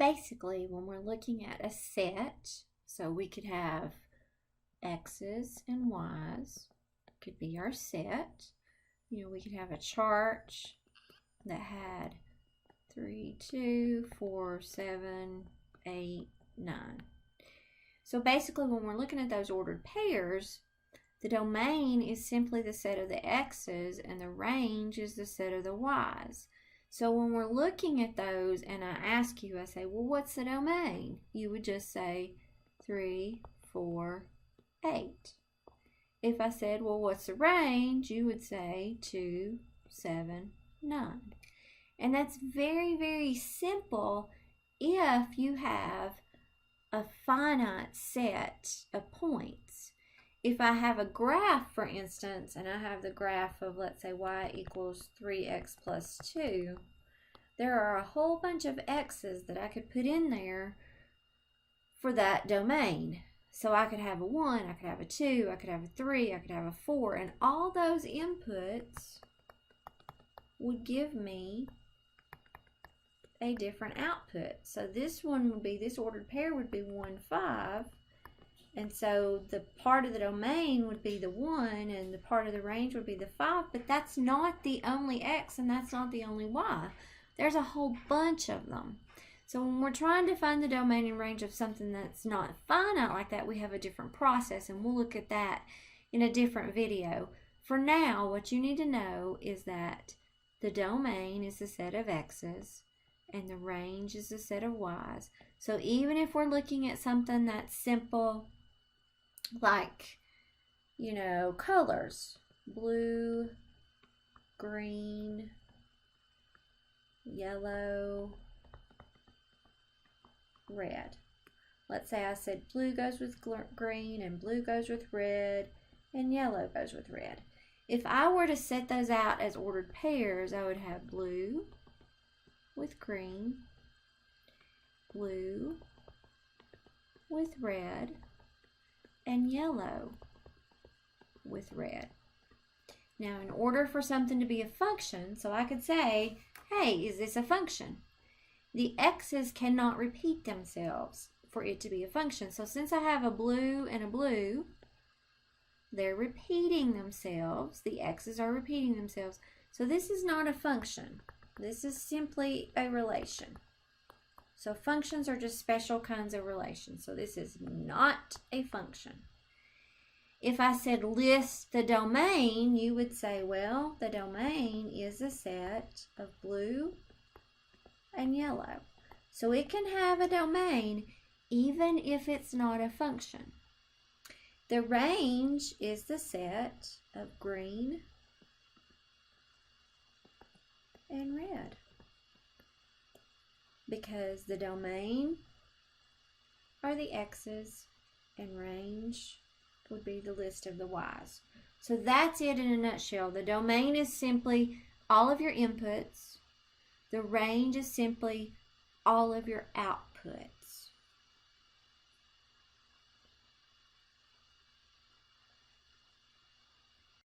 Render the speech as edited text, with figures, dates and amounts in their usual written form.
basically, when we're looking at a set, so we could have X's and Y's, could be our set. You know, we could have a chart that had 3, 2, 4, 7, 8, 9. So basically, when we're looking at those ordered pairs, the domain is simply the set of the X's and the range is the set of the Y's. So when we're looking at those and I ask you, I say, well, what's the domain? You would just say 3, 4, 8. If I said, well, what's the range? You would say 2, 7, 9. And that's very, very simple if you have a finite set of points. If I have a graph, for instance, and I have the graph of, let's say, y equals 3x plus 2, there are a whole bunch of x's that I could put in there for that domain. So I could have a 1, I could have a 2, I could have a 3, I could have a 4, and all those inputs would give me a different output. So this one would be, this ordered pair would be 1, 5. And so the part of the domain would be the 1 and the part of the range would be the 5, but that's not the only X and that's not the only Y. There's a whole bunch of them. So when we're trying to find the domain and range of something that's not finite like that, we have a different process, and we'll look at that in a different video. For now, what you need to know is that the domain is the set of X's and the range is the set of Y's. So even if we're looking at something that's simple, like, you know, colors, blue, green, yellow, red. Let's say I said blue goes with green and blue goes with red and yellow goes with red. If I were to set those out as ordered pairs, I would have blue with green, blue with red, and yellow with red. Now, in order for something to be a function, so I could say, hey, is this a function? The x's cannot repeat themselves for it to be a function. So since I have a blue and a blue, they're repeating themselves. The x's are repeating themselves. So this is not a function. This is simply a relation. So functions are just special kinds of relations. So this is not a function. If I said list the domain, you would say, well, the domain is a set of blue and yellow. So it can have a domain even if it's not a function. The range is the set of green and red, because the domain are the x's and range would be the list of the y's. So that's it in a nutshell. The domain is simply all of your inputs. The range is simply all of your output.